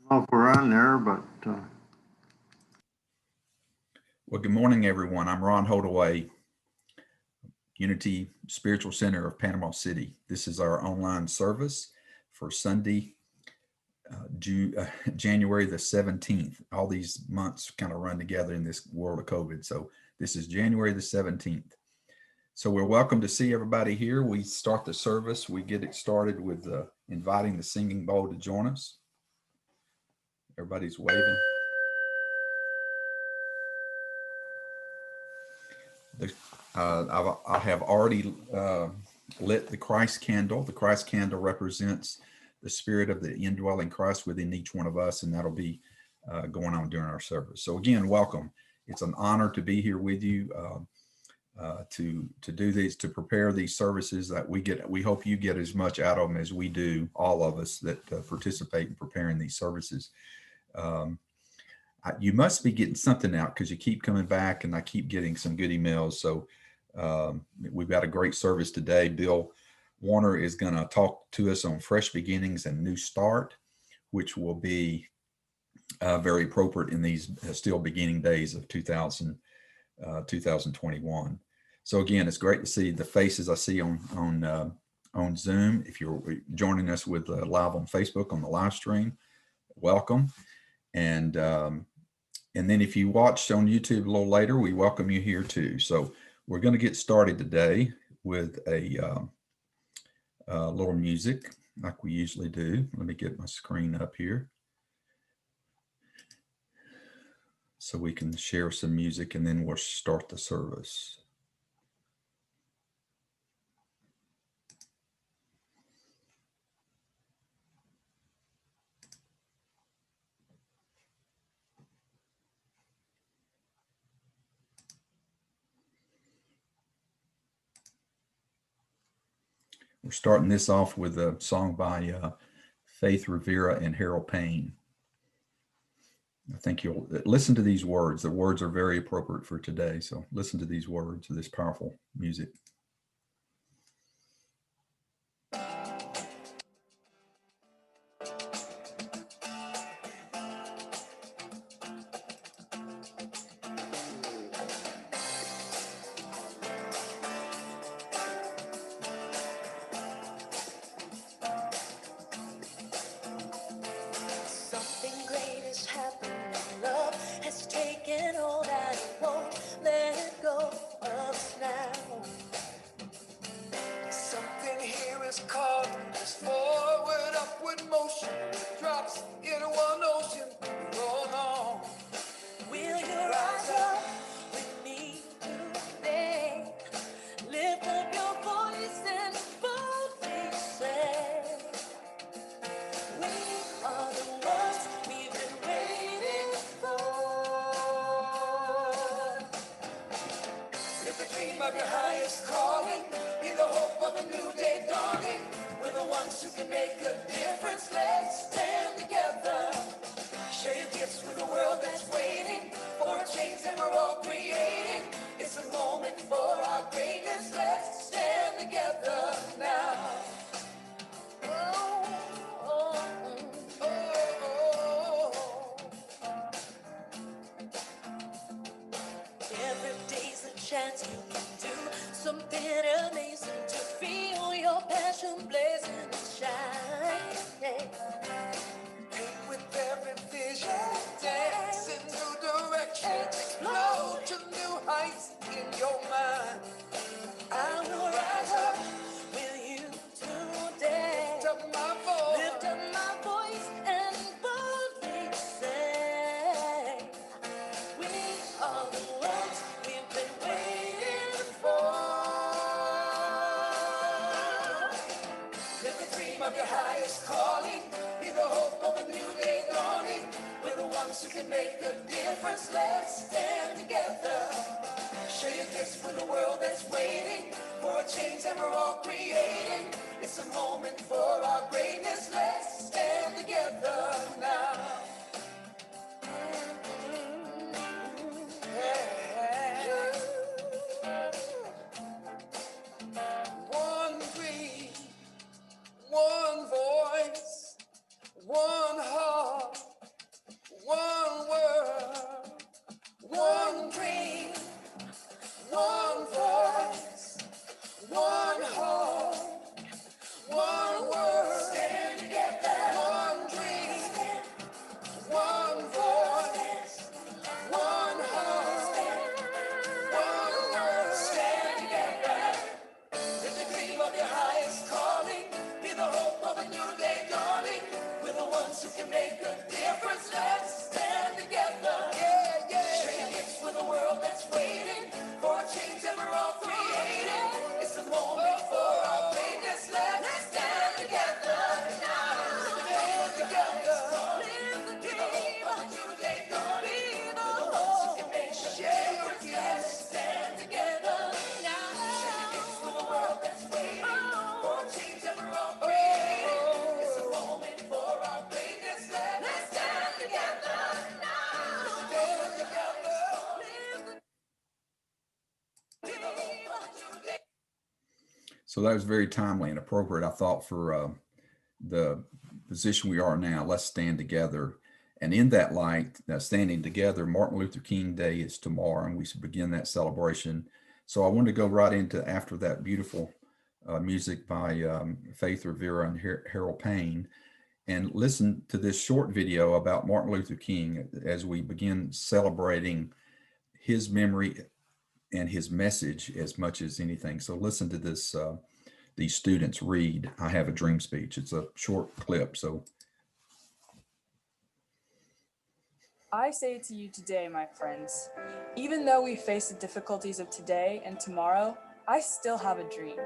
know if we're on there, but Well, good morning, everyone. I'm Ron Holdaway, Unity Spiritual Center of Panama City. This is our online service for Sunday, January the 17th. All these months kind of run together in this world of COVID. So this is January the 17th. So we're welcome to see everybody here. We start the service. We get it started with inviting the singing bowl to join us. Everybody's waving. I have already lit the Christ candle. The Christ candle represents the spirit of the indwelling Christ within each one of us, and that'll be going on during our service. So again, welcome. It's an honor to be here with you to do these, to prepare these services that we get. We hope you get as much out of them as we do, all of us that participate in preparing these services. You must be getting something out because you keep coming back, and I keep getting some good emails. So we've got a great service today. Bill Warner is going to talk to us on fresh beginnings and new start, which will be very appropriate in these still beginning days of 2021. So again, it's great to see the faces I see on Zoom. If you're joining us with live on Facebook on the live stream, welcome. And then if you watched on YouTube a little later, we welcome you here too. So we're going to get started today with a little music like we usually do. Let me get my screen up here so we can share some music, and then we'll start the service. We're starting this off with a song by Faith Rivera and Harold Payne. I think you'll listen to these words. The words are very appropriate for today. So listen to these words of this powerful music. One voice, one heart, who can make a difference. Let's stand together. Yeah, yeah. Shake hands with a world that's waiting for a change that we're all creating. It's the moment for our greatness. Let's stand together now. Stand together. Live the dream. Be the ones who can make a difference. Let's stand together now. Shake hands with a world that's waiting for a change that we're all creating. It's the moment for our greatness. Let's stand together now. Stand together. Live the So that was very timely and appropriate, I thought, for the position we are now. Let's stand together. And in that light, standing together, Martin Luther King Day is tomorrow, and we should begin that celebration. So I wanted to go right into, after that beautiful music by Faith Rivera and Harold Payne, and listen to this short video about Martin Luther King as we begin celebrating his memory and his message as much as anything. So listen to this, these students read "I Have a Dream" speech. It's a short clip. So I say to you today, my friends, even though we face the difficulties of today and tomorrow, I still have a dream.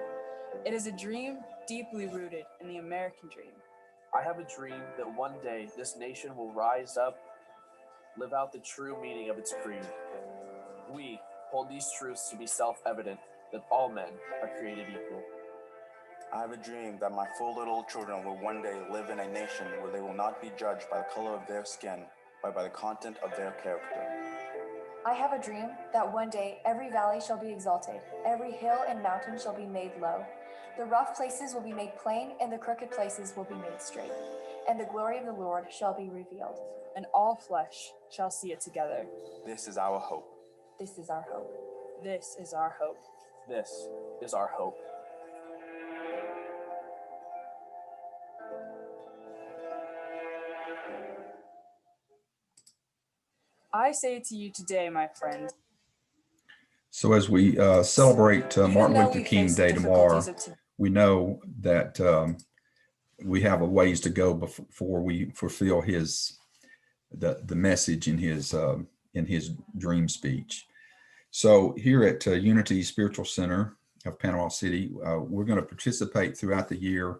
It is a dream deeply rooted in the American dream. I have a dream that one day this nation will rise up, live out the true meaning of its creed. We hold these truths to be self-evident, that all men are created equal. I have a dream that my 4 little children will one day live in a nation where they will not be judged by the color of their skin, but by the content of their character. I have a dream that one day every valley shall be exalted, every hill and mountain shall be made low. The rough places will be made plain, and the crooked places will be made straight. And the glory of the Lord shall be revealed. And all flesh shall see it together. This is our hope. This is our hope. This is our hope. This is our hope. I say to you today, my friends. So as we celebrate Martin Luther King Day tomorrow, we know that we have a ways to go before we fulfill the message in his dream speech. So here at Unity Spiritual Center of Panama City, we're going to participate throughout the year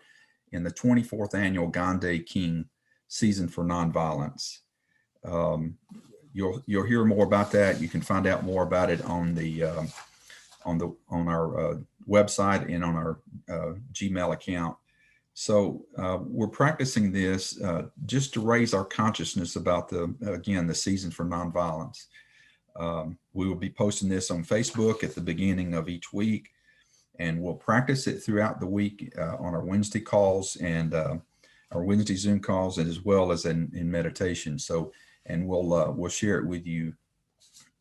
in the 24th annual Gandhi King Season for Nonviolence. You'll hear more about that. You can find out more about it on our website and on our Gmail account. So we're practicing this just to raise our consciousness about the Season for Nonviolence. We will be posting this on Facebook at the beginning of each week, and we'll practice it throughout the week on our Wednesday calls and our Wednesday Zoom calls, and as well as in meditation. So. And we'll share it with you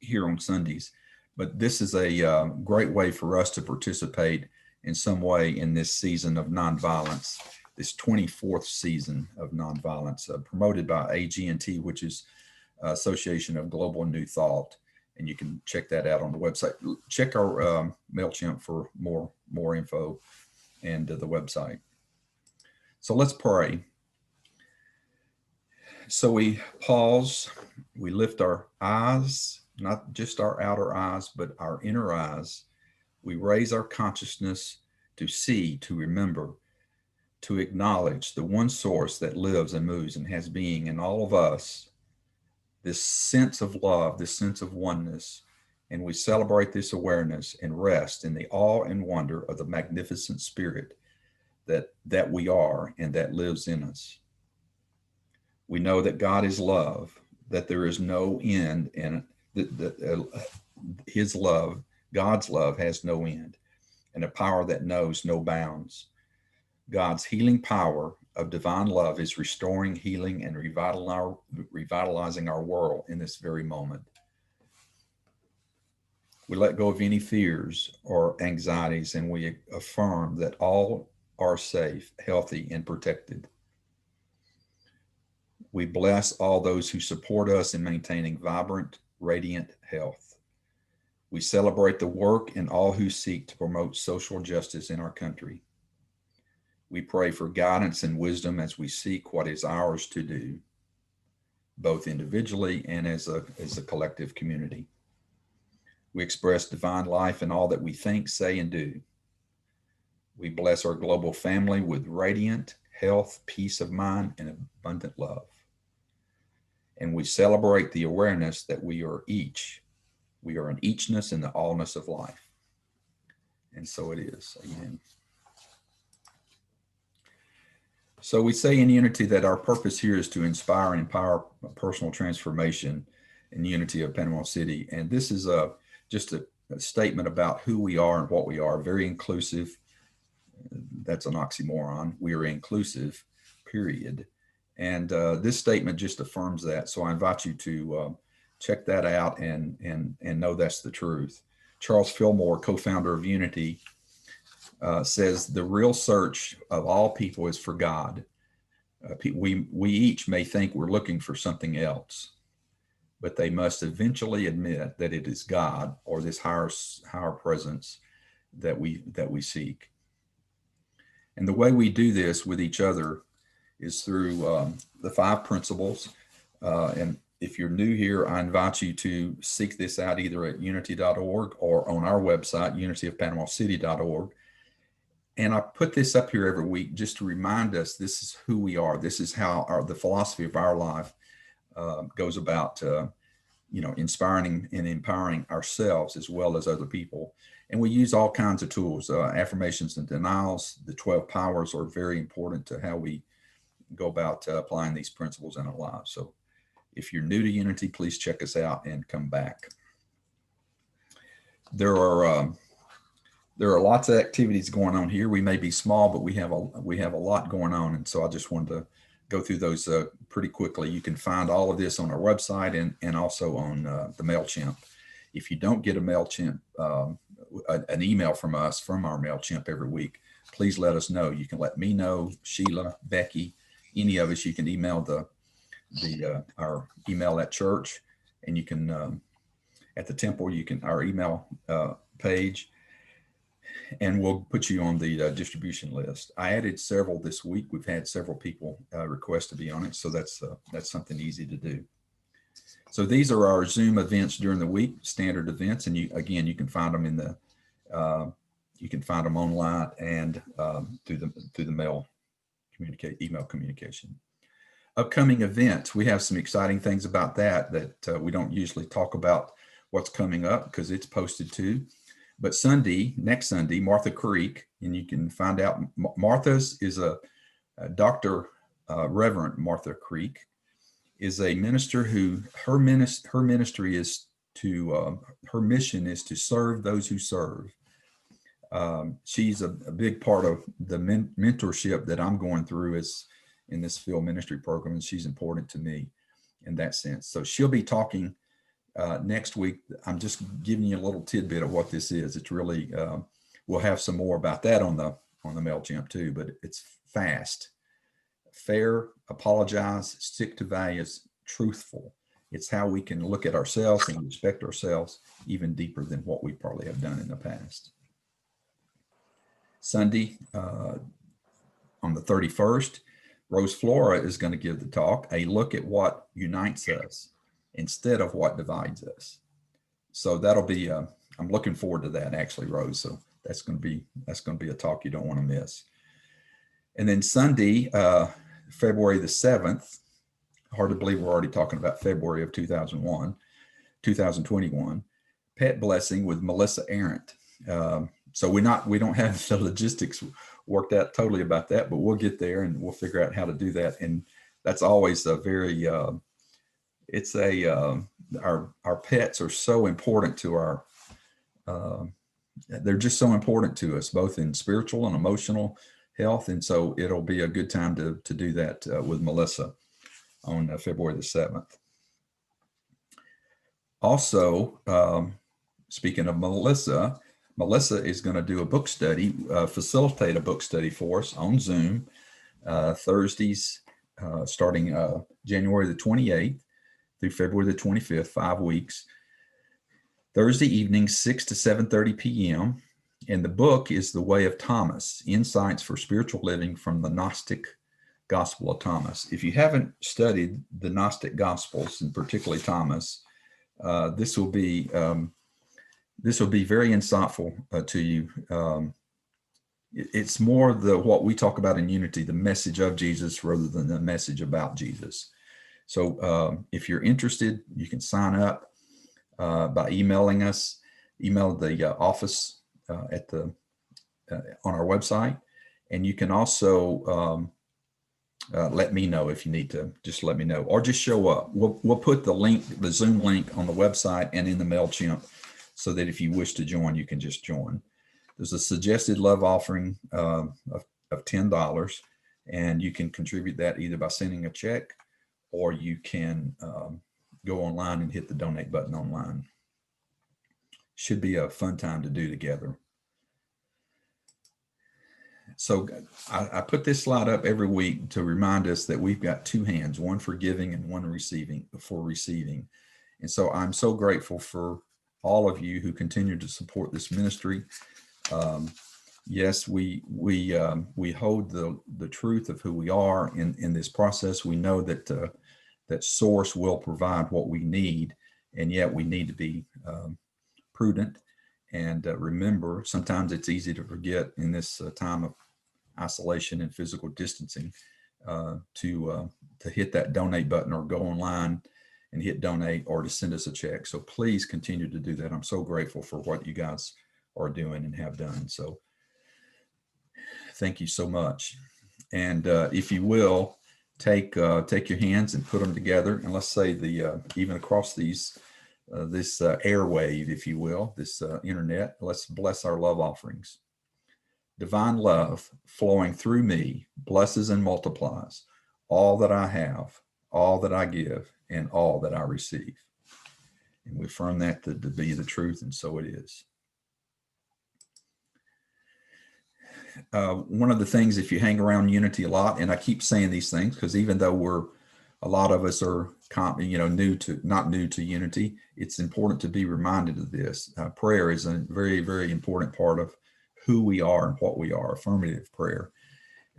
here on Sundays. But this is a great way for us to participate in some way in this season of nonviolence, this 24th season of nonviolence, promoted by AG&T, which is Association of Global New Thought. And you can check that out on the website. Check our MailChimp for more info and the website. So let's pray. So we pause, we lift our eyes, not just our outer eyes, but our inner eyes. We raise our consciousness to see, to remember, to acknowledge the one source that lives and moves and has being in all of us, this sense of love, this sense of oneness. And we celebrate this awareness and rest in the awe and wonder of the magnificent spirit that we are and that lives in us. We know that God is love, that there is no end, and his love, God's love, has no end, and a power that knows no bounds. God's healing power of divine love is restoring, healing, and revitalizing our world in this very moment. We let go of any fears or anxieties, and we affirm that all are safe, healthy, and protected. We bless all those who support us in maintaining vibrant, radiant health. We celebrate the work and all who seek to promote social justice in our country. We pray for guidance and wisdom as we seek what is ours to do, both individually and as a collective community. We express divine life in all that we think, say, and do. We bless our global family with radiant health, peace of mind, and abundant love. And we celebrate the awareness that we are each. We are an eachness in the allness of life. And so it is. Amen. So we say in Unity that our purpose here is to inspire and empower personal transformation in the unity of Panama City. And this is just a statement about who we are and what we are, very inclusive. That's an oxymoron. We are inclusive, period. And this statement just affirms that. So I invite you to check that out and know that's the truth. Charles Fillmore, co-founder of Unity, says the real search of all people is for God. We each may think we're looking for something else, but they must eventually admit that it is God or this higher presence that we seek. And the way we do this with each other is through the 5 principles. And if you're new here, I invite you to seek this out either at unity.org or on our website, unityofpanamacity.org. And I put this up here every week just to remind us this is who we are. This is how the philosophy of our life goes about, inspiring and empowering ourselves as well as other people. And we use all kinds of tools, affirmations and denials. The 12 powers are very important to how we go about applying these principles in our lives. So if you're new to Unity, please check us out and come back. There are lots of activities going on here. We may be small, but we have a lot going on. And so I just wanted to go through those pretty quickly. You can find all of this on our website and also on the MailChimp. If you don't get a MailChimp, an email from us from our MailChimp every week, please let us know. You can let me know, Sheila, Becky, any of us. You can email our email at church, and you can at the temple. You can our email page, and we'll put you on the distribution list. I added several this week. We've had several people request to be on it, so that's something easy to do. So these are our Zoom events during the week, standard events, and you can find them in the online and through the email communication. Upcoming events, we have some exciting things about that we don't usually talk about what's coming up because it's posted too. But next Sunday, Martha Creek, and you can find out. Martha's is a Dr. Reverend Martha Creek is a minister who her ministry is to her mission is to serve those who serve. She's a big part of the mentorship that I'm going through in this field ministry program, and she's important to me in that sense. So she'll be talking next week. I'm just giving you a little tidbit of what this is. It's really we'll have some more about that on the MailChimp too, but it's fast, fair, apologize, stick to values, truthful. It's how we can look at ourselves and respect ourselves even deeper than what we probably have done in the past. Sunday, on the 31st, Rose Flora is going to give the talk, A Look at What Unites Us instead of what divides us. So that'll be, I'm looking forward to that actually, Rose. So that's going to be a talk you don't want to miss. And then Sunday, February the 7th, hard to believe we're already talking about February of 2021, Pet Blessing with Melissa Arendt. So we don't have the logistics worked out totally about that, but we'll get there and we'll figure out how to do that. And that's always a very, our pets are so important to our, they're just so important to us, both in spiritual and emotional health. And so it'll be a good time to do that with Melissa on February the 7th. Also, speaking of Melissa is going to do a book study, facilitate a book study for us on Zoom, Thursdays, starting January the 28th through February the 25th, 5 weeks. Thursday evening, 6 to 7:30 p.m. And the book is The Way of Thomas, Insights for Spiritual Living from the Gnostic Gospel of Thomas. If you haven't studied the Gnostic Gospels, and particularly Thomas, this will be very insightful to you. It's more what we talk about in unity, the message of Jesus rather than the message about Jesus. So if you're interested, you can sign up by emailing us. Email the office on our website, and you can also let me know if you need to. Just let me know, or just show up. We'll put the Zoom link on the website and in the MailChimp, so that if you wish to join, you can just join. There's a suggested love offering of $10, and you can contribute that either by sending a check, or you can go online and hit the donate button online. Should be a fun time to do together. So I put this slide up every week to remind us that we've got two hands, one for giving and one for receiving. And so I'm so grateful for all of you who continue to support this ministry. Yes, we hold the truth of who we are in this process. We know that that Source will provide what we need, and yet we need to be prudent and remember. Sometimes it's easy to forget in this time of isolation and physical distancing to hit that donate button or go online and hit donate, or to send us a check. So please continue to do that. I'm so grateful for what you guys are doing and have done. So thank you so much. And if you will, take your hands and put them together, and let's say even across these this airwave, if you will, this internet, let's bless our love offerings. Divine love flowing through me blesses and multiplies all that I have, all that I give, and all that I receive. And we affirm that to be the truth, and so it is. One of the things, if you hang around Unity a lot, and I keep saying these things because even though a lot of us are not new to Unity, it's important to be reminded of this. Prayer is a very, very important part of who we are and what we are. Affirmative prayer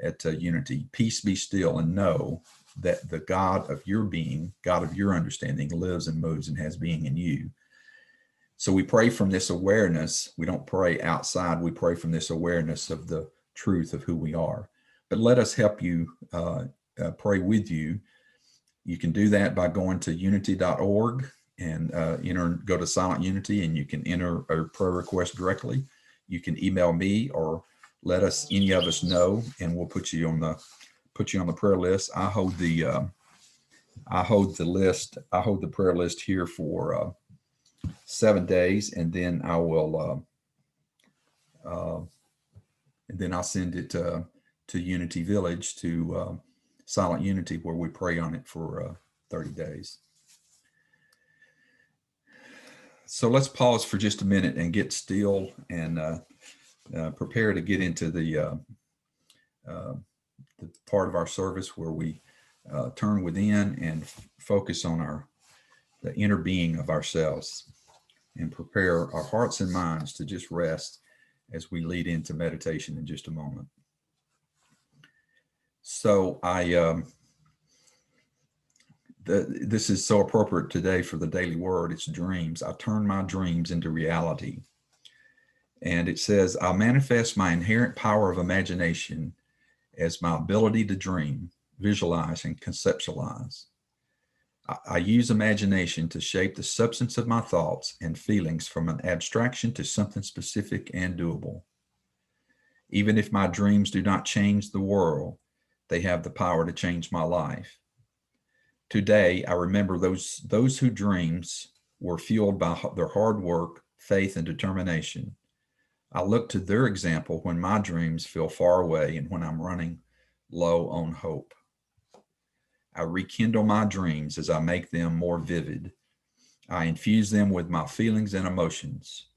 at Unity. Peace be still, and know that the God of your being, God of your understanding, lives and moves and has being in you. So we pray from this awareness. We don't pray outside. We pray from this awareness of the truth of who we are. But let us help you pray with you. You can do that by going to unity.org and go to Silent Unity, and you can enter a prayer request directly. You can email me or let any of us know, and we'll put you on the prayer list. I hold the list. I hold the prayer list here for 7 days, and then I will and then I'll send it to Unity Village, to Silent Unity, where we pray on it for 30 days. So let's pause for just a minute and get still and prepare to get into the part of our service where we turn within and focus on the inner being of ourselves, and prepare our hearts and minds to just rest as we lead into meditation in just a moment. So this is so appropriate today for the daily word. It's dreams. I turn my dreams into reality. And it says, I'll manifest my inherent power of imagination as my ability to dream, visualize, and conceptualize. I use imagination to shape the substance of my thoughts and feelings from an abstraction to something specific and doable. Even if my dreams do not change the world, they have the power to change my life. Today, I remember those whose dreams were fueled by their hard work, faith, and determination. I look to their example when my dreams feel far away and when I'm running low on hope. I rekindle my dreams as I make them more vivid. I infuse them with my feelings and emotions.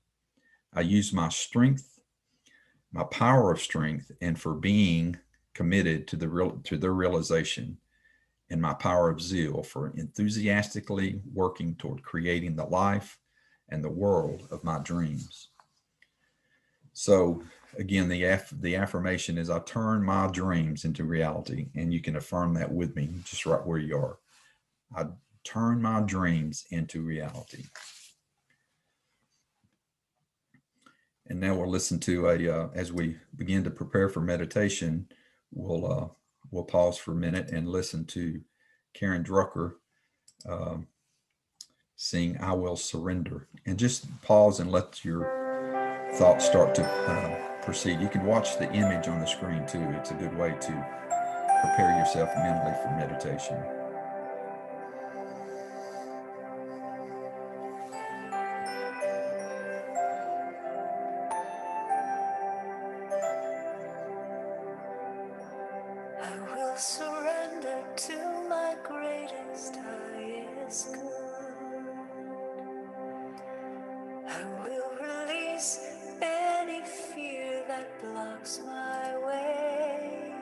I use my strength, my power of strength, and for being committed to their realization, and my power of zeal for enthusiastically working toward creating the life and the world of my dreams. So again, the affirmation is, I turn my dreams into reality. And you can affirm that with me just right where you are. I turn my dreams into reality. And now we'll listen to as we begin to prepare for meditation, we'll pause for a minute and listen to Karen Drucker sing "I Will Surrender." And just pause and let your thoughts start to proceed. You can watch the image on the screen too. It's a good way to prepare yourself mentally for meditation. I will surrender to my greatest, highest good. I will release any fear that blocks my way.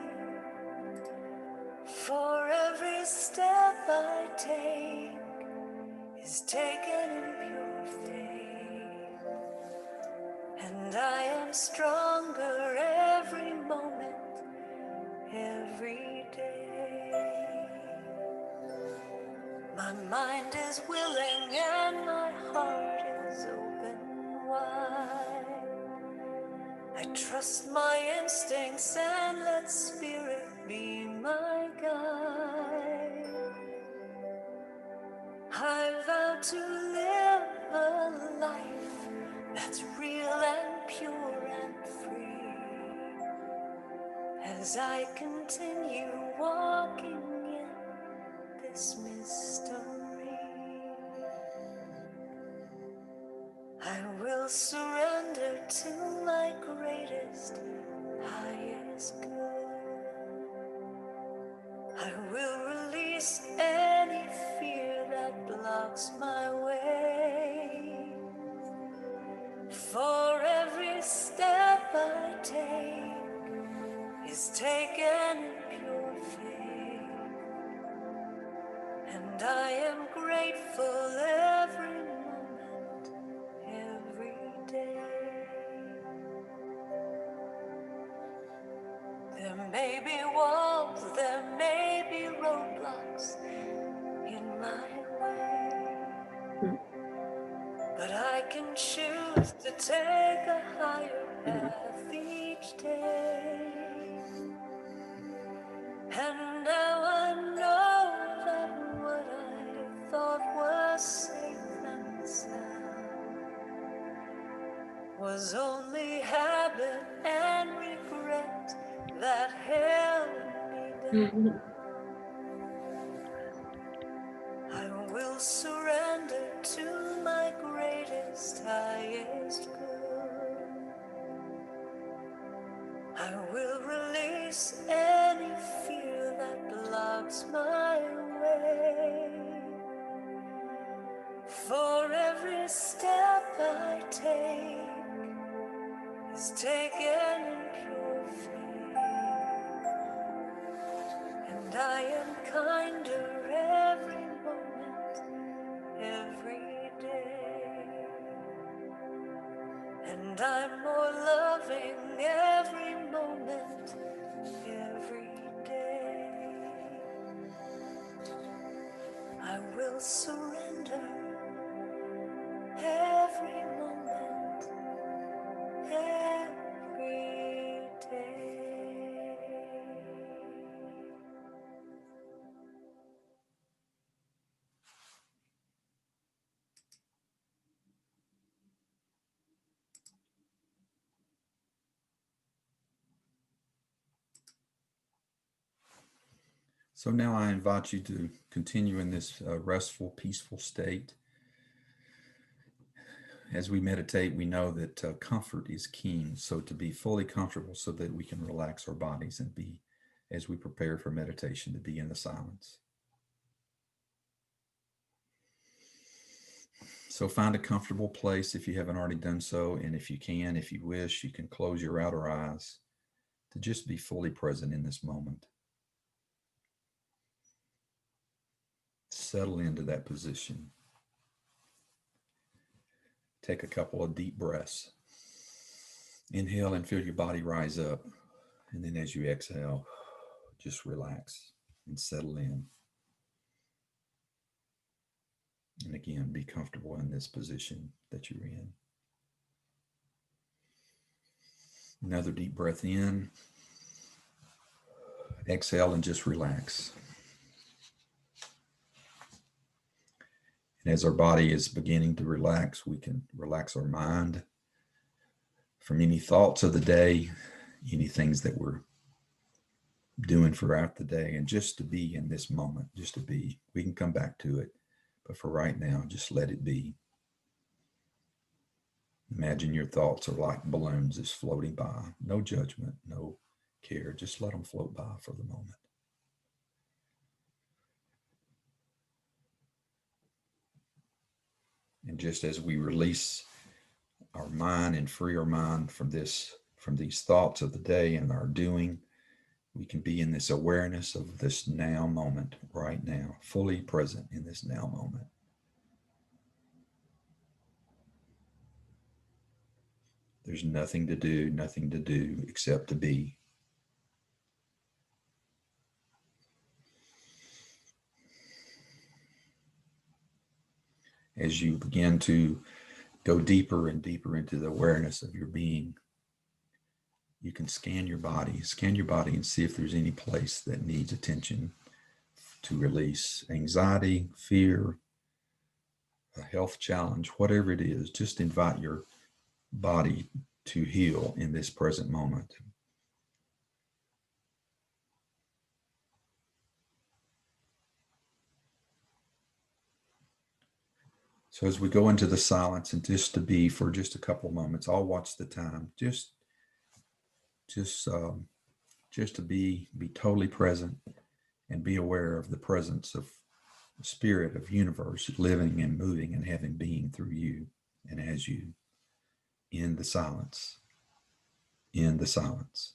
For every step I take is taken in pure faith, and I am stronger every moment, every day. My mind is willing and my heart is open wide. I trust my instincts and let spirit be my guide. I vow to live a life that's real and pure and free, as I continue walking in this mystery. I will surrender to my greatest, highest good. I will release any fear that blocks my way. For every step I take is taken in pure faith, and I am grateful every moment, every day. There may be walls, there may be roadblocks in my way, but I can choose to take a higher path each day. And now I know that what I thought was safe and sound was only habit and regret that held me down. I will surrender to my greatest, highest good. I will release any fear that blocks my way. For every step I take is taken in pure faith, and I am kinder every moment, every day, and I'm more loving every moment, every day. I will surrender every moment, every day. So now I invite you to continue in this restful, peaceful state. As we meditate, we know that comfort is king. So to be fully comfortable so that we can relax our bodies and be, as we prepare for meditation, to be in the silence. So find a comfortable place if you haven't already done so. And if you can, if you wish, you can close your outer eyes to just be fully present in this moment. Settle into that position. Take a couple of deep breaths. Inhale and feel your body rise up. And then as you exhale, just relax and settle in. And again, be comfortable in this position that you're in. Another deep breath in. Exhale and just relax. And as our body is beginning to relax, we can relax our mind from any thoughts of the day, any things that we're doing throughout the day, and just to be in this moment, just to be. We can come back to it, but for right now, just let it be. Imagine your thoughts are like balloons just floating by. No judgment, no care. Just let them float by for the moment. And just as we release our mind and free our mind from these thoughts of the day and our doing, we can be in this awareness of this now moment, right now, fully present in this now moment. There's nothing to do except to be. As you begin to go deeper and deeper into the awareness of your being, you can scan your body and see if there's any place that needs attention to release. Anxiety, fear, a health challenge, whatever it is, just invite your body to heal in this present moment. So as we go into the silence and just to be for just a couple of moments, I'll watch the time. Just to be totally present and be aware of the presence of the spirit of universe living and moving and having being through you and as you in the silence. In the silence.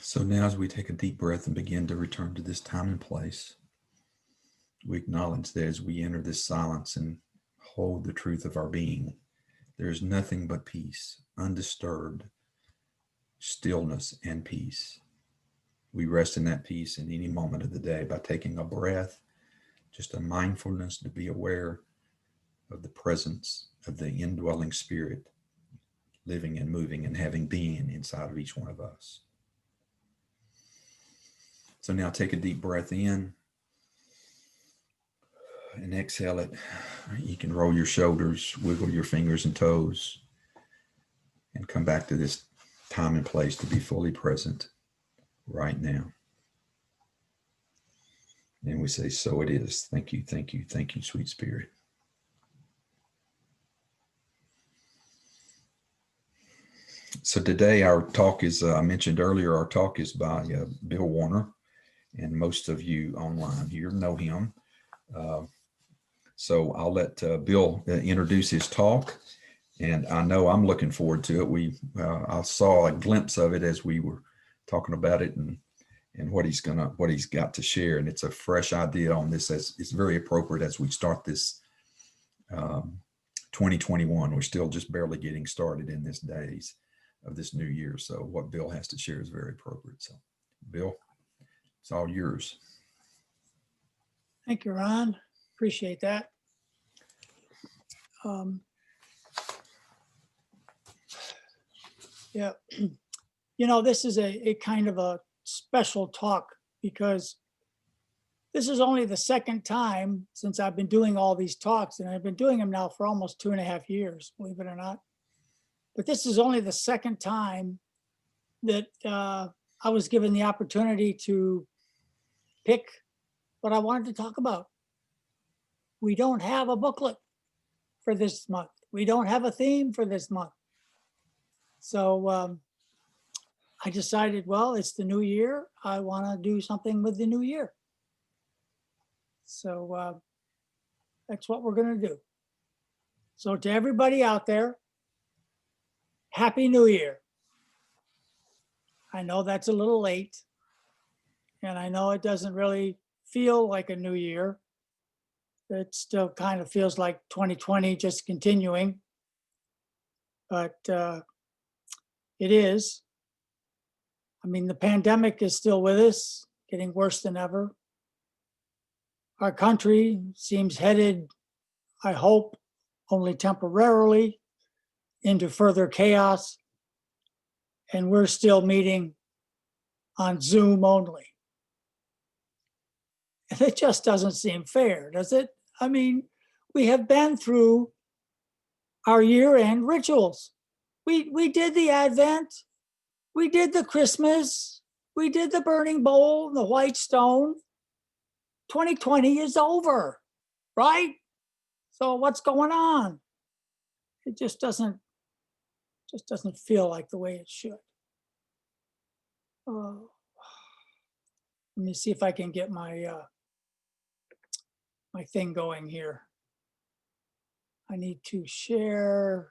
So now as we take a deep breath and begin to return to this time and place, we acknowledge that as we enter this silence and hold the truth of our being, there is nothing but peace, undisturbed stillness and peace. We rest in that peace in any moment of the day by taking a breath, just a mindfulness to be aware of the presence of the indwelling spirit living and moving and having being inside of each one of us. So now take a deep breath in and exhale it. You can roll your shoulders, wiggle your fingers and toes, and come back to this time and place to be fully present right now. And we say, so it is. Thank you, thank you, thank you, sweet spirit. So today our talk is, I mentioned earlier, our talk is by Bill Warner, and most of you online here know him. So I'll let Bill introduce his talk, and I know I'm looking forward to it. I saw a glimpse of it as we were talking about it, and what he's got to share, and it's a fresh idea on this. It's very appropriate as we start this 2021. We're still just barely getting started in this days of this new year. So what Bill has to share is very appropriate. So Bill, it's all yours. Thank you, Ron. Appreciate that. Yeah, this is a kind of a special talk because this is only the second time since I've been doing all these talks, and I've been doing them now for almost 2.5 years, believe it or not. But this is only the second time that I was given the opportunity to pick what I wanted to talk about. We don't have a booklet for this month. We don't have a theme for this month. So I decided, well, it's the new year. I want to do something with the new year. So that's what we're going to do. So to everybody out there, Happy New Year. I know that's a little late, and I know it doesn't really feel like a new year. It still kind of feels like 2020 just continuing, but it is. I mean, the pandemic is still with us, getting worse than ever. Our country seems headed, I hope, only temporarily into further chaos, and we're still meeting on Zoom only. And it just doesn't seem fair, does it? I mean, we have been through our year-end rituals. We did the Advent, we did the Christmas, we did the burning bowl, the white stone. 2020 is over, right? So what's going on? It just doesn't feel like the way it should. Let me see if I can get my my thing going here. I need to share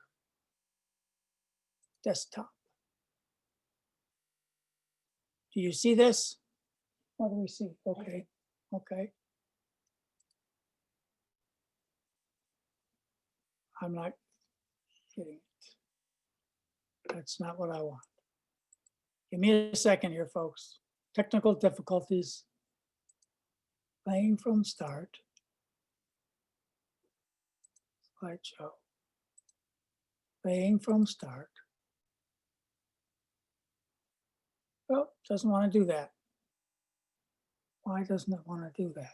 desktop. Do you see this? What do we see? Okay, okay. I'm not getting it. That's not what I want. Give me a second here, folks. Technical difficulties. Playing from start. Slideshow. Playing from start. Oh, doesn't want to do that. Why doesn't it want to do that?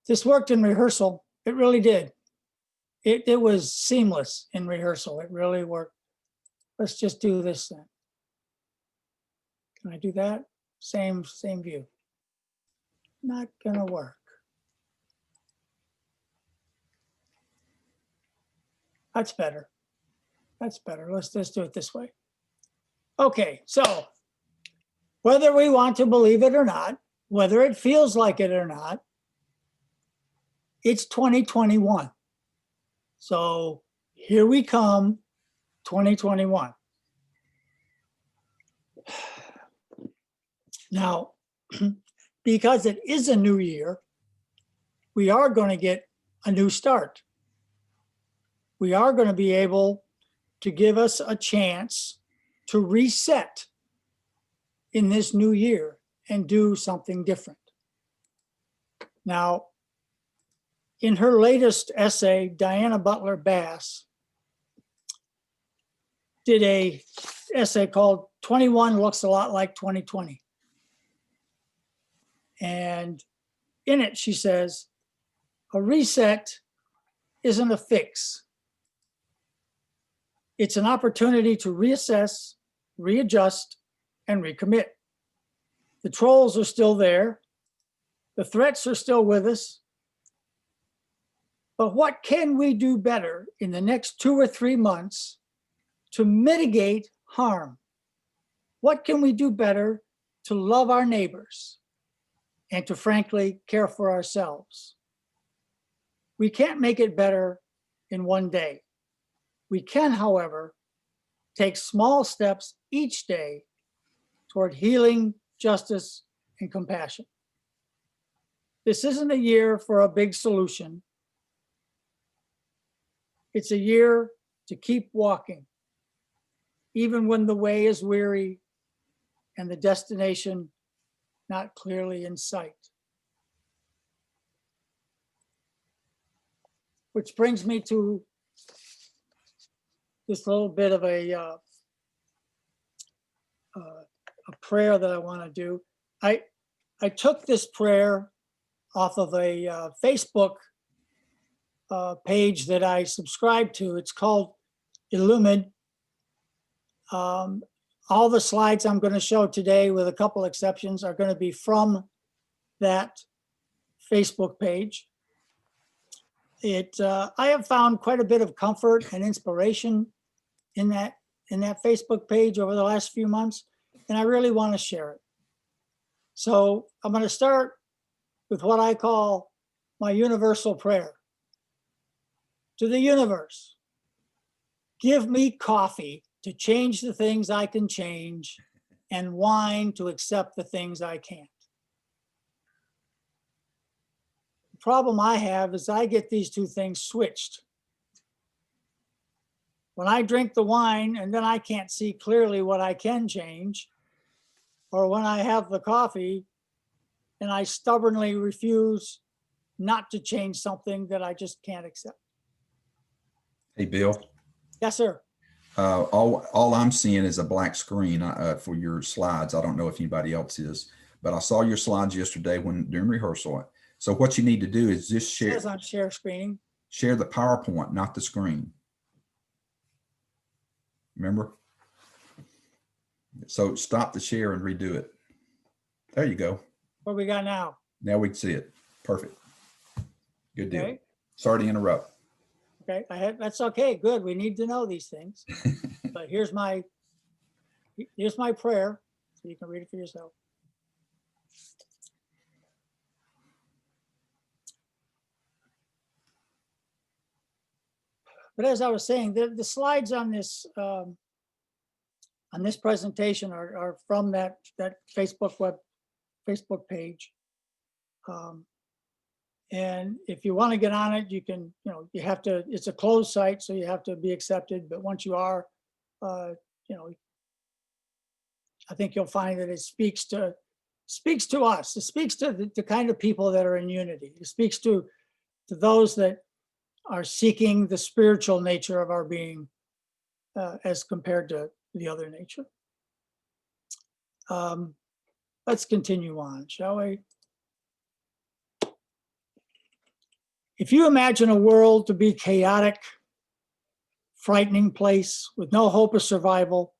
This worked in rehearsal. It really did. It was seamless in rehearsal. It really worked. Let's just do this then. Can I do that? Same view. Not gonna work. That's better. That's better. Let's do it this way. Okay, so whether we want to believe it or not, whether it feels like it or not, it's 2021. So here we come, 2021. Now, because it is a new year, we are going to get a new start. We are going to be able to give us a chance to reset in this new year and do something different. Now, in her latest essay, Diana Butler Bass did an essay called 21 Looks a Lot Like 2020. And in it, she says, a reset isn't a fix. It's an opportunity to reassess, readjust, and recommit. The trolls are still there. The threats are still with us. But what can we do better in the next 2 or 3 months to mitigate harm? What can we do better to love our neighbors and to frankly care for ourselves? We can't make it better in one day. We can, however, take small steps each day toward healing, justice, and compassion. This isn't a year for a big solution. It's a year to keep walking, even when the way is weary and the destination not clearly in sight. Which brings me to this little bit of a prayer that I want to do. I took this prayer off of a Facebook page that I subscribe to. It's called Illumid. All the slides I'm going to show today, with a couple exceptions, are going to be from that Facebook page. I have found quite a bit of comfort and inspiration in that Facebook page over the last few months, and I really want to share it. So I'm going to start with what I call my universal prayer. To the universe, give me coffee to change the things I can change, and wine to accept the things I can't. The problem I have is I get these two things switched. When I drink the wine and then I can't see clearly what I can change, or when I have the coffee and I stubbornly refuse not to change something that I just can't accept. Hey, Bill. Yes, sir. All I'm seeing is a black screen for your slides. I don't know if anybody else is, but I saw your slides yesterday during rehearsal. So what you need to do is just share. It says on share screening. Share the PowerPoint, not the screen. Remember? So stop the share and redo it. There you go. What we got now? Now we can see it. Perfect. Good deal. Okay. Sorry to interrupt. Okay, that's okay. Good. We need to know these things. But here's my prayer, so you can read it for yourself. But as I was saying, the slides on this presentation are from that Facebook page. And if you want to get on it, you can, you have to, it's a closed site, so you have to be accepted. But once you are, I think you'll find that it speaks to us. It speaks to the kind of people that are in unity. It speaks to those that are seeking the spiritual nature of our being as compared to the other nature. Let's continue on, shall we? If you imagine a world to be chaotic, frightening place with no hope of survival,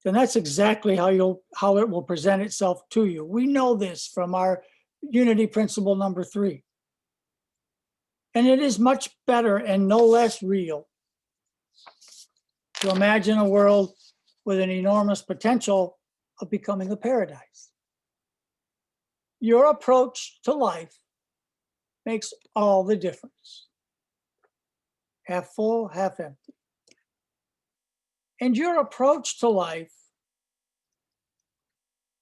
then that's exactly how it will present itself to you. We know this from our unity principle number 3. And it is much better and no less real to imagine a world with an enormous potential of becoming a paradise. Your approach to life makes all the difference. Half full, half empty. And your approach to life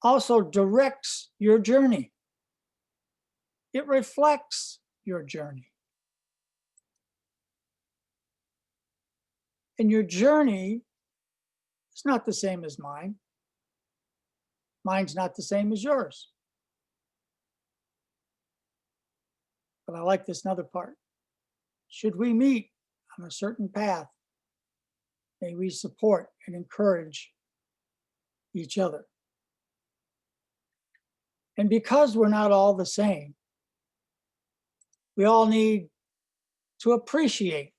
also directs your journey. It reflects your journey. And your journey is not the same as mine. Mine's not the same as yours. But I like this another part. Should we meet on a certain path, may we support and encourage each other. And because we're not all the same, we all need to appreciate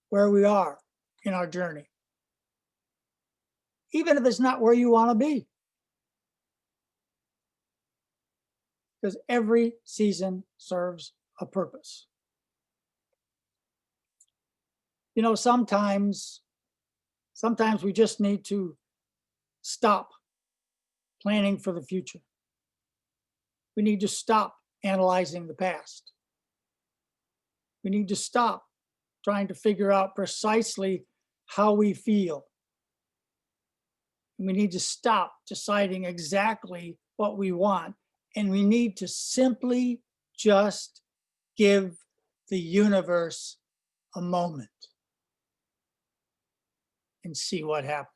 where we are in our journey, even if it's not where you want to be. Because every season serves a purpose. You know, sometimes we just need to stop planning for the future. We need to stop analyzing the past. We need to stop trying to figure out precisely how we feel. We need to stop deciding exactly what we want. And we need to simply just give the universe a moment and see what happens.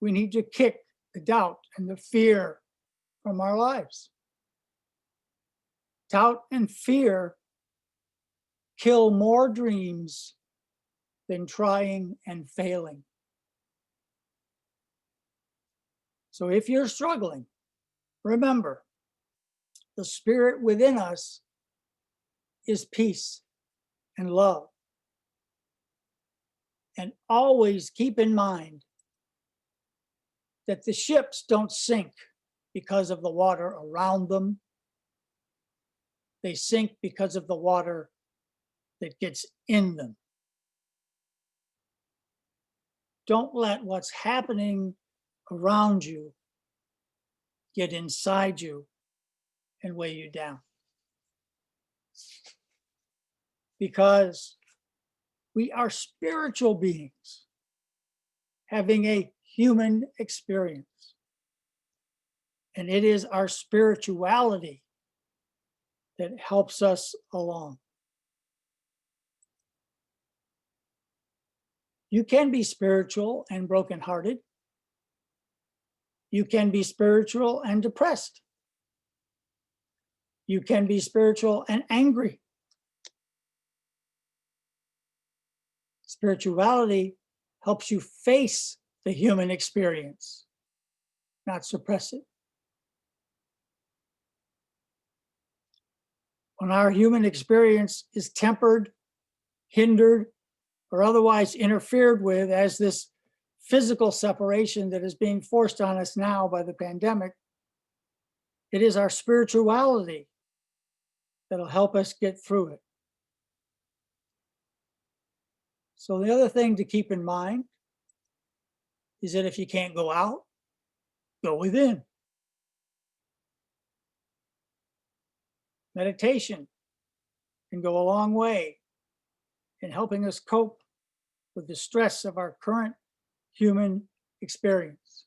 We need to kick the doubt and the fear from our lives. Doubt and fear kill more dreams than trying and failing. So if you're struggling, remember, the spirit within us is peace and love. And always keep in mind that the ships don't sink because of the water around them. They sink because of the water that gets in them. Don't let what's happening around you get inside you and weigh you down. Because we are spiritual beings having a human experience. And it is our spirituality that helps us along. You can be spiritual and brokenhearted. You can be spiritual and depressed. You can be spiritual and angry. Spirituality helps you face the human experience, not suppress it. When our human experience is tempered, hindered, or otherwise interfered with, as this physical separation that is being forced on us now by the pandemic, it is our spirituality that'll help us get through it. So the other thing to keep in mind is that if you can't go out, go within. Meditation can go a long way in helping us cope with the stress of our current human experience.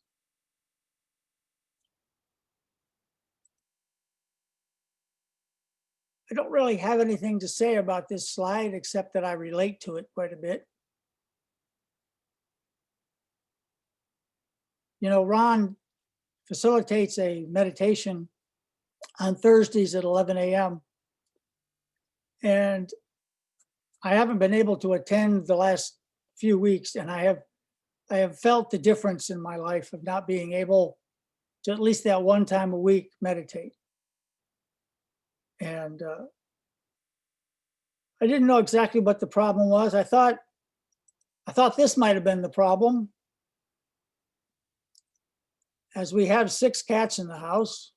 I don't really have anything to say about this slide except that I relate to it quite a bit. You know, Ron facilitates a meditation on Thursdays at 11 a.m. And I haven't been able to attend the last few weeks, and I have felt the difference in my life of not being able to at least that one time a week meditate. And I didn't know exactly what the problem was. I thought this might have been the problem. As we have 6 cats in the house,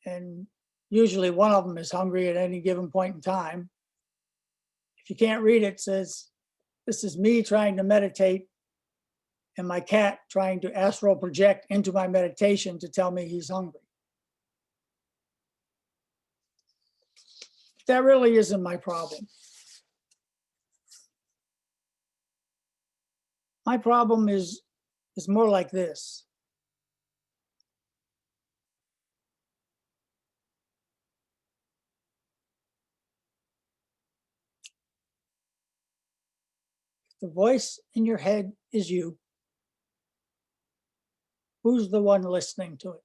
and usually one of them is hungry at any given point in time. If you can't read it, it says, this is me trying to meditate and my cat trying to astral project into my meditation to tell me he's hungry. That really isn't my problem. My problem is more like this. The voice in your head is you. Who's the one listening to it?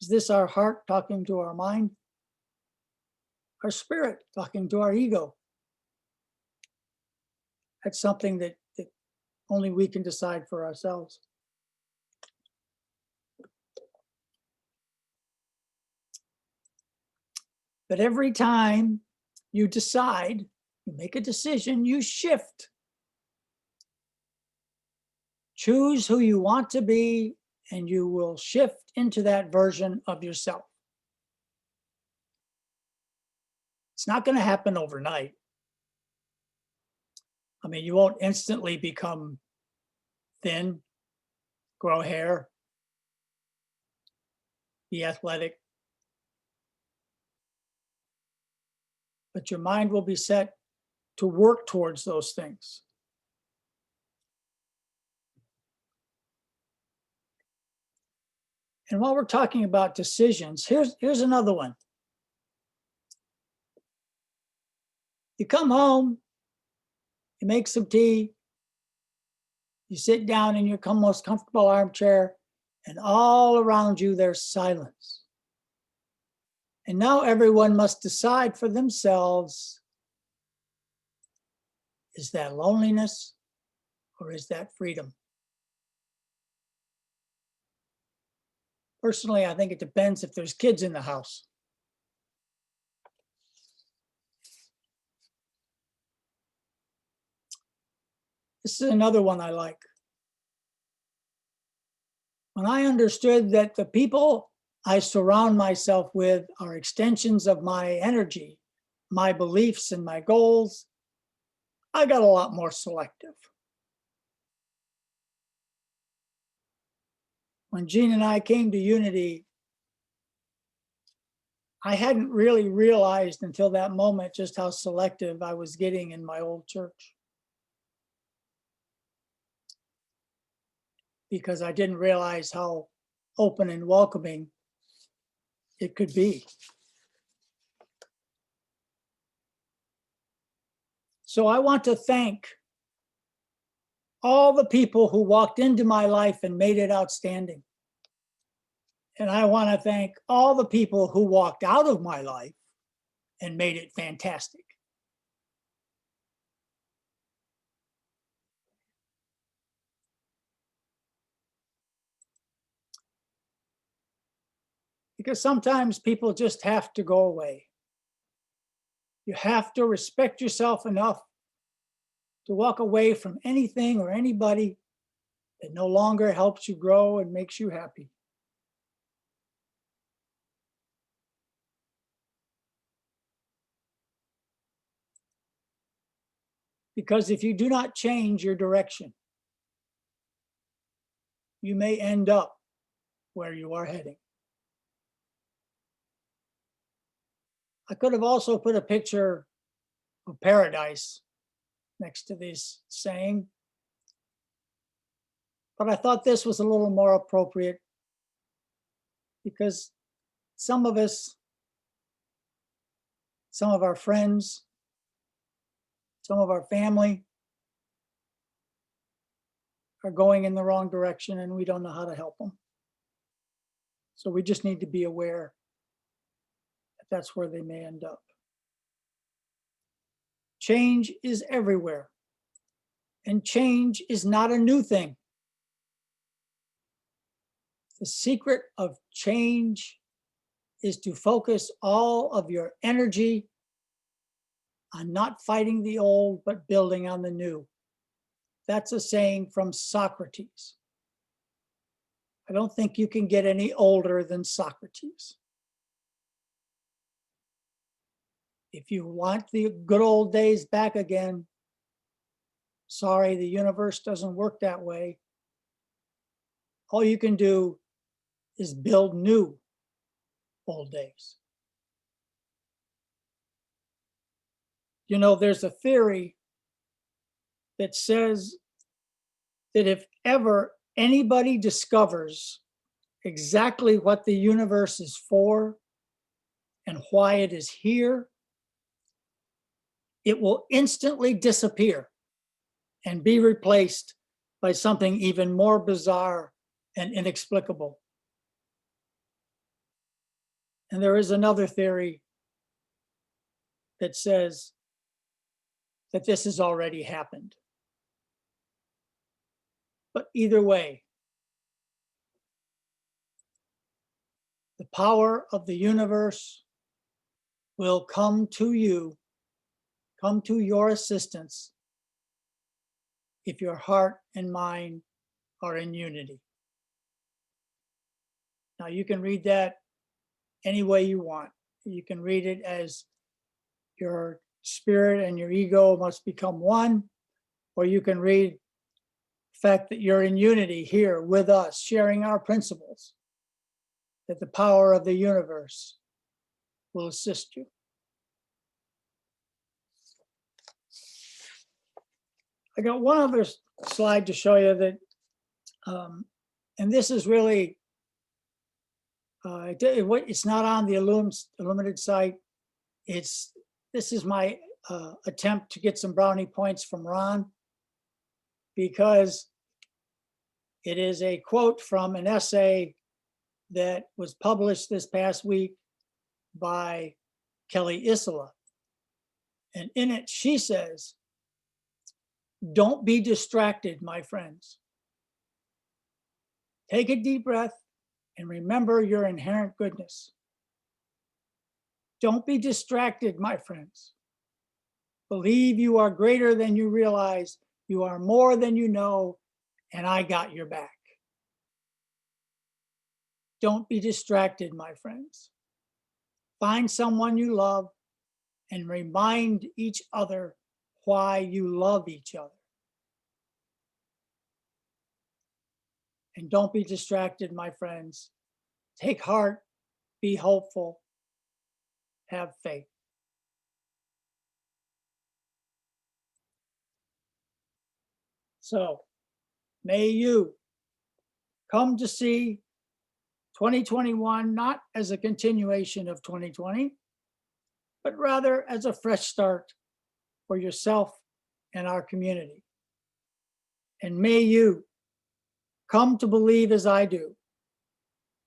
Is this our heart talking to our mind? Our spirit talking to our ego? That's something that only we can decide for ourselves. But every time you decide, you make a decision, you shift. Choose who you want to be, and you will shift into that version of yourself. It's not going to happen overnight. I mean, you won't instantly become thin, grow hair, be athletic. But your mind will be set to work towards those things. And while we're talking about decisions, here's another one. You come home, you make some tea, you sit down in your most comfortable armchair, and all around you there's silence. And now everyone must decide for themselves, is that loneliness or is that freedom? Personally, I think it depends if there's kids in the house. This is another one I like. When I understood that the people I surround myself with are extensions of my energy, my beliefs, and my goals, I got a lot more selective. When Jean and I came to Unity, I hadn't really realized until that moment just how selective I was getting in my old church. Because I didn't realize how open and welcoming it could be. So I want to thank all the people who walked into my life and made it outstanding. And I want to thank all the people who walked out of my life and made it fantastic. Because sometimes people just have to go away. You have to respect yourself enough to walk away from anything or anybody that no longer helps you grow and makes you happy. Because if you do not change your direction, you may end up where you are heading. I could have also put a picture of paradise next to this saying, but I thought this was a little more appropriate because some of us, some of our friends, some of our family are going in the wrong direction and we don't know how to help them. So we just need to be aware that that's where they may end up. Change is everywhere, and change is not a new thing. The secret of change is to focus all of your energy on not fighting the old, but building on the new. That's a saying from Socrates. I don't think you can get any older than Socrates. If you want the good old days back again, sorry, the universe doesn't work that way. All you can do is build new old days. You know, there's a theory that says that if ever anybody discovers exactly what the universe is for and why it is here, it will instantly disappear and be replaced by something even more bizarre and inexplicable. And there is another theory that says that this has already happened. But either way, the power of the universe will come to you, come to your assistance if your heart and mind are in unity. Now you can read that any way you want. You can read it as your spirit and your ego must become one, or you can read the fact that you're in unity here with us, sharing our principles, that the power of the universe will assist you. I got one other slide to show you that, and this is really, it's not on the Illuminated site. This is my attempt to get some brownie points from Ron, because it is a quote from an essay that was published this past week by Kelly Isola. And in it, she says, "Don't be distracted, my friends. Take a deep breath and remember your inherent goodness. Don't be distracted, my friends. Believe you are greater than you realize, you are more than you know, and I got your back. Don't be distracted, my friends. Find someone you love and remind each other why you love each other. And don't be distracted, my friends. Take heart, be hopeful, have faith." So may you come to see 2021 not as a continuation of 2020, but rather as a fresh start for yourself and our community. And may you come to believe, as I do,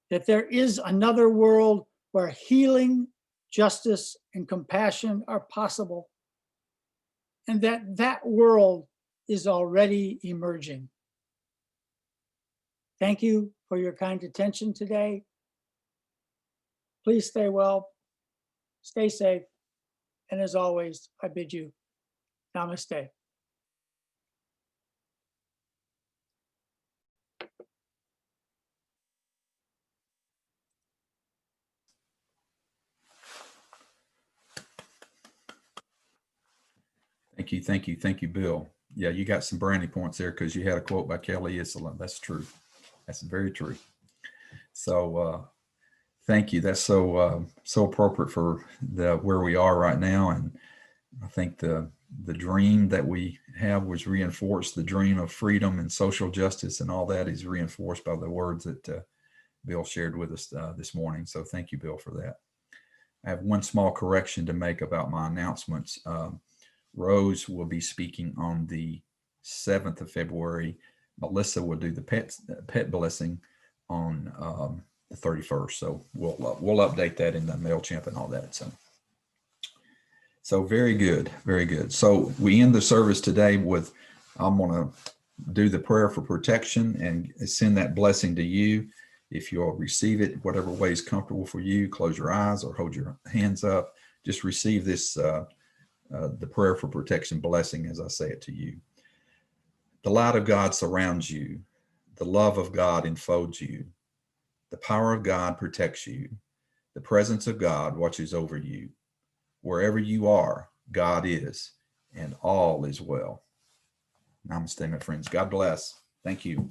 that there is another world where healing, justice, and compassion are possible, and that world is already emerging. Thank you for your kind attention today. Please stay well, stay safe, and as always, I bid you namaste. Thank you, Bill. Yeah, you got some brownie points there because you had a quote by Kelly Isola. That's true. That's very true. So thank you. That's so appropriate for where we are right now. And I think the dream that we have was reinforced. The dream of freedom and social justice and all that is reinforced by the words that Bill shared with us this morning. So thank you, Bill, for that. I have one small correction to make about my announcements. Rose will be speaking on the 7th of February. Melissa will do the pet blessing on the 31st. So we'll update that in the MailChimp and all that. So very good, very good. So we end the service today with, I'm going to do the prayer for protection and send that blessing to you. If you'll receive it, whatever way is comfortable for you, close your eyes or hold your hands up. Just receive this, the prayer for protection blessing as I say it to you. The light of God surrounds you. The love of God enfolds you. The power of God protects you. The presence of God watches over you. Wherever you are, God is, and all is well. Namaste, my friends. God bless. Thank you.